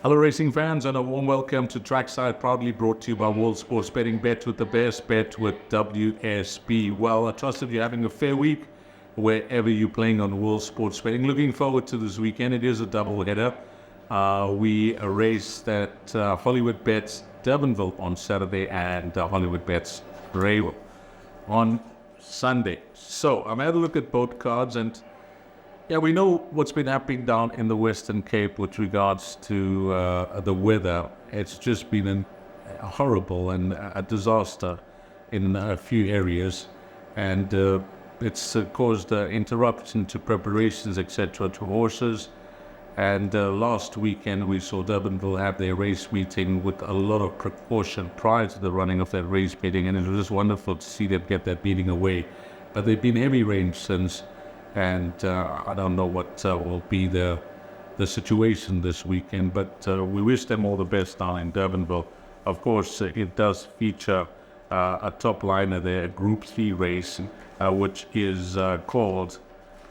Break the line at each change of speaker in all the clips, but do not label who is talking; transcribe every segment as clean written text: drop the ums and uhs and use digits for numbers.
Hello racing fans and a warm welcome to Trackside, proudly brought to you by World Sports Betting. Bet with the best, bet with WSB. Well, I trust that you're having a fair week wherever you're playing on World Sports Betting. Looking forward to this weekend. It is a double header. We raced at Hollywood Bets Durbanville on Saturday and Hollywood Bets Greyville on Sunday. So I've had a look at both cards, and yeah, we know what's been happening down in the Western Cape with regards to the weather. It's just been horrible and a disaster in a few areas, and it's caused interruption to preparations, etc., to horses. And last weekend we saw Durbanville have their race meeting with a lot of precaution prior to the running of that race meeting, and it was just wonderful to see them get that meeting away. But they've been heavy rain since. And I don't know what will be the situation this weekend, but we wish them all the best down in Durbanville. Of course, it does feature a top liner there, a Group 3 race, which is called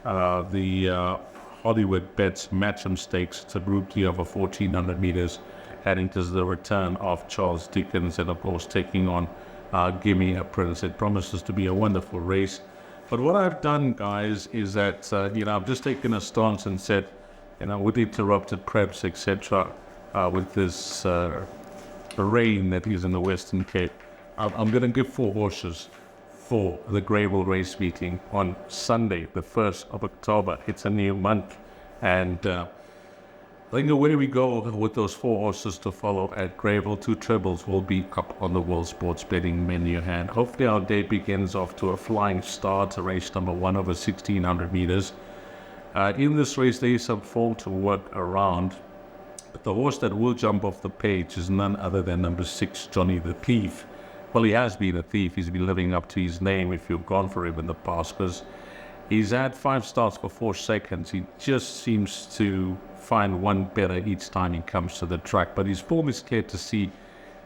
the Hollywood Bets Match'em Stakes. It's a Group 3 over 1,400 meters, heading to the return of Charles Dickens and, of course, taking on Gimme a Prince. It promises to be a wonderful race. But what I've done, guys, is that, I've just taken a stance and said, with interrupted preps, etc., with this rain that is in the Western Cape, I'm going to give 4 horses for the Greyville race meeting on Sunday, the 1st of October. It's a new month. And I think the way we go with those 4 horses to follow at Greyville, 2 trebles will be up on the World Sports Betting menu hand. Hopefully our day begins off to a flying start, to race number 1 over 1,600 meters. In this race, there is some form to work around. But the horse that will jump off the page is none other than number 6, Johnny the Thief. Well, he has been a thief. He's been living up to his name if you've gone for him in the past, because he's had 5 starts for 4 seconds. He just seems to find one better each time he comes to the track. But his form is clear to see,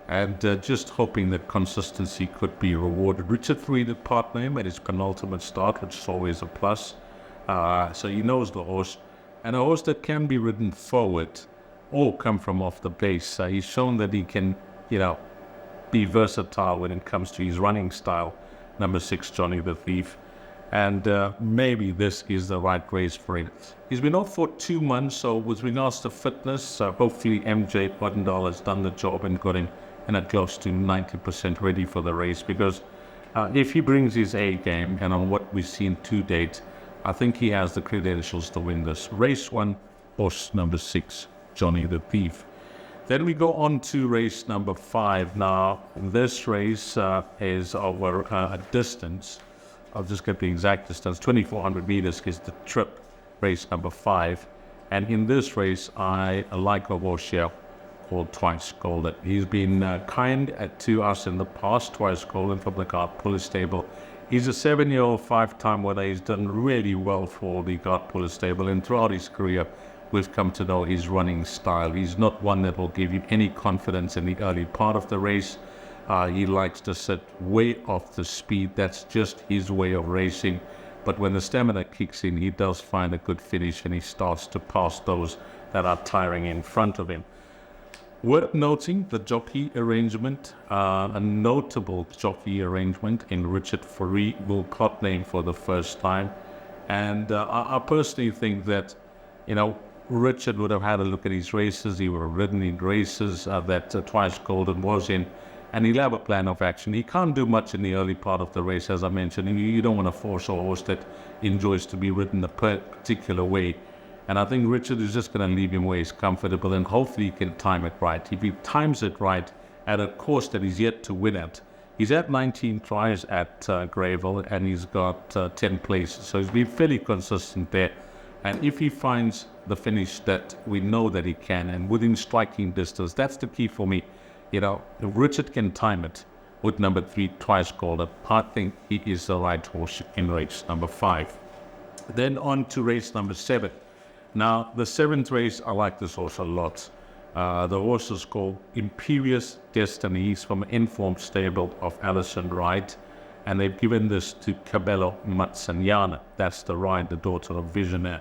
and just hoping that consistency could be rewarded. Richard Freed did partner him at his penultimate start, which is always a plus. So he knows the horse. And a horse that can be ridden forward or come from off the base. He's shown that he can, be versatile when it comes to his running style. Number 6, Johnny the Thief. And maybe this is the right race for him. He's been off for 2 months, so with regards to fitness, hopefully MJ Pottendal has done the job and got him in at close to 90% ready for the race. Because if he brings his A game, and on what we've seen to date, I think he has the credentials to win this. Race 1, horse number 6, Johnny the Thief. Then we go on to race number 5. Now, this race is over a distance. I'll just get the exact distance. 2,400 meters is the trip, race number 5. And in this race, I like a horse here called Twice Golden. He's been kind to us in the past. Twice Golden from the Guard Puller stable. He's a 7-year-old 5-time winner. He's done really well for the Guard Puller stable. And throughout his career, we've come to know his running style. He's not one that will give you any confidence in the early part of the race. He likes to sit way off the speed. That's just his way of racing. But when the stamina kicks in, he does find a good finish, and he starts to pass those that are tiring in front of him. Worth noting the jockey arrangement, a notable jockey arrangement in Richard Fourie, will plot name for the first time. And I personally think that, Richard would have had a look at his races. He would have ridden in races that Twice Golden was in. And he'll have a plan of action. He can't do much in the early part of the race, as I mentioned. You don't want to force a horse that enjoys to be ridden a particular way. And I think Richard is just going to leave him where he's comfortable, and hopefully he can time it right. If he times it right at a course that he's yet to win at, he's had 19 tries at Greyville, and he's got 10 places. So he's been fairly consistent there. And if he finds the finish that we know that he can, and within striking distance, that's the key for me. If Richard can time it with number 3, Twice Golden, I think he is the right horse in race number 5. Then on to race number 7. Now, the 7th race, I like this horse a lot. The horse is called Imperious Destiny. He's from an informed stable of Alison Wright. And they've given this to Cabello Mazzaniana. That's the ride, the daughter of Visionaire.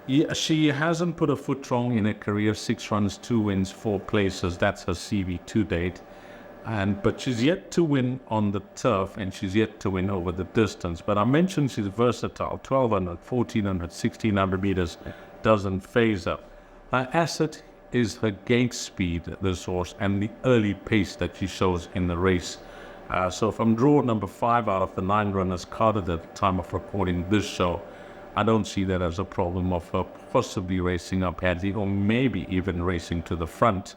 Yeah, she hasn't put a foot wrong in her career. 6 runs, 2 wins, 4 places. That's her CV to date. But she's yet to win on the turf, and she's yet to win over the distance. But I mentioned she's versatile. 1200, 1400, 1600 meters doesn't phase her. Her asset is her gate speed, this horse, and the early pace that she shows in the race. So from draw number 5 out of the 9 runners carded at the time of recording this show, I don't see that as a problem of her possibly racing up Hadley, or maybe even racing to the front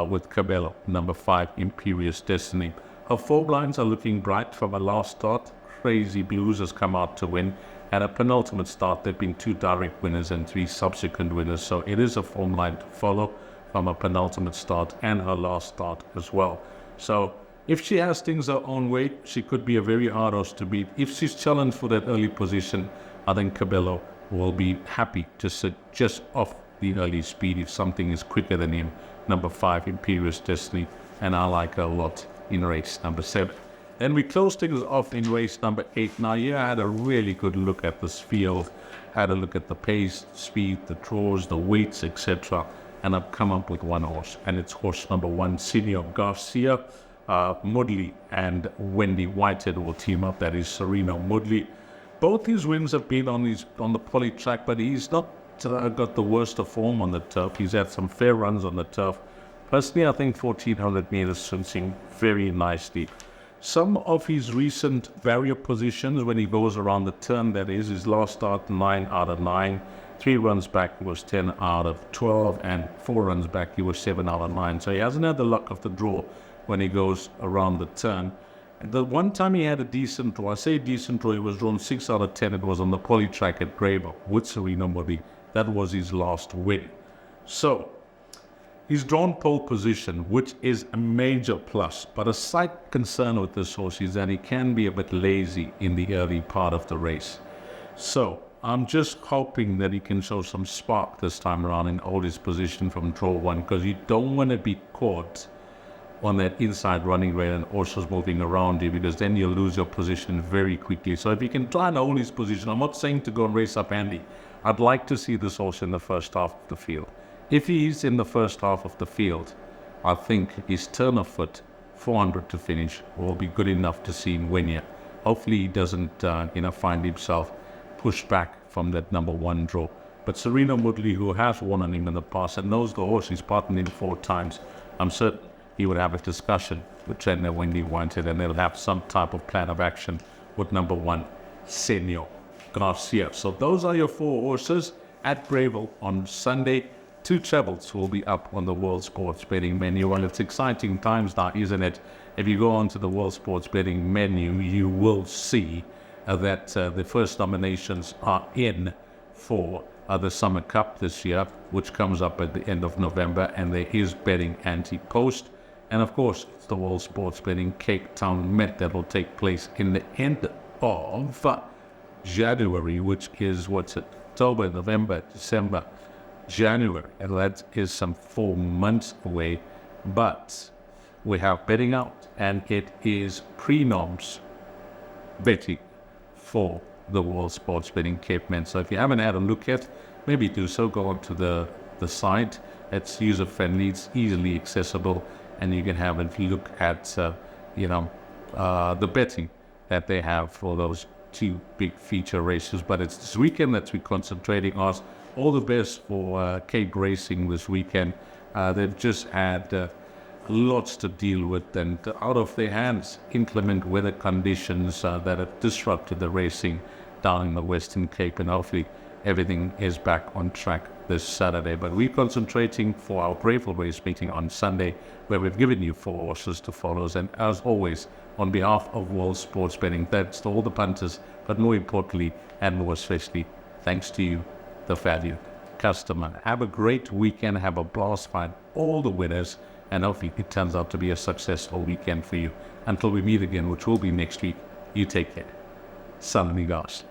with Cabello, number 5, Imperious Destiny. Her form lines are looking bright from her last start. Crazy Blues has come out to win. At a penultimate start, there have been 2 direct winners and 3 subsequent winners, so it is a form line to follow from a penultimate start and her last start as well. So if she has things her own way, she could be a very hard horse to beat. If she's challenged for that early position, I think Cabello will be happy to sit just off the early speed if something is quicker than him. Number 5, Imperious Destiny, and I like her a lot in race number 7. Then we close things off in race number 8. Now here I had a really good look at this field, had a look at the pace, speed, the draws, the weights, etc. And I've come up with one horse, and it's horse number 1, Senor Garcia. Mudley and Wendy Whitehead will team up. That is Serena Mudley. Both his wins have been on the poly track, but he's not got the worst of form on the turf. He's had some fair runs on the turf. Personally, I think 1400 meters suits him very nicely. Some of his recent barrier positions when he goes around the turn, that is, his last start 9 out of 9. 3 runs back he was 10 out of 12, and 4 runs back he was 7 out of 9. So he hasn't had the luck of the draw when he goes around the turn. The one time he had a decent draw, I say decent draw, he was drawn 6 out of 10. It was on the poly track at Greyville with Serena Mudley. That was his last win. So he's drawn pole position, which is a major plus. But a slight concern with this horse is that he can be a bit lazy in the early part of the race. So I'm just hoping that he can show some spark this time around and hold his position from draw 1, because you don't want to be caught on that inside running rail and horses moving around you, because then you'll lose your position very quickly. So if you can try and hold his position, I'm not saying to go and race up Andy. I'd like to see this horse in the first half of the field. If he is in the first half of the field, I think his turn of foot, 400 to finish, will be good enough to see him win here. Hopefully he doesn't find himself pushed back from that number 1 draw. But Serena Mudley, who has won on him in the past and knows the horse, he's partnered in 4 times, I'm certain he would have a discussion with trainer Wendy Whitehead, and they'll have some type of plan of action with number 1, Senor Garcia. So those are your 4 horses at Greyville on Sunday. 2 trebles will be up on the World Sports Betting menu. Well, it's exciting times now, isn't it? If you go onto the World Sports Betting menu, you will see that the first nominations are in for the Summer Cup this year, which comes up at the end of November, and there is betting anti-post. And of course, it's the World Sports Betting Cape Town Met that will take place in the end of January, which is, October, November, December, January. And that is some 4 months away. But we have betting out, and it is pre-noms betting for the World Sports Betting Cape Met. So if you haven't had a look yet, maybe do so. Go onto the site. It's user-friendly, it's easily accessible, and you can have a look at the betting that they have for those 2 big feature races. But it's this weekend that we're concentrating on. All the best for Cape Racing this weekend. They've just had lots to deal with, and out of their hands, inclement weather conditions that have disrupted the racing down in the Western Cape, and hopefully everything is back on track this Saturday. But we're concentrating for our Greyville race meeting on Sunday, where we've given you 4 horses to follow. And as always, on behalf of World Sports Betting, thanks to all the punters, but more importantly and more especially, thanks to you, the valued customer. Have a great weekend, have a blast, find all the winners, and hopefully it turns out to be a successful weekend for you. Until we meet again, which will be next week, you take care. San amigos.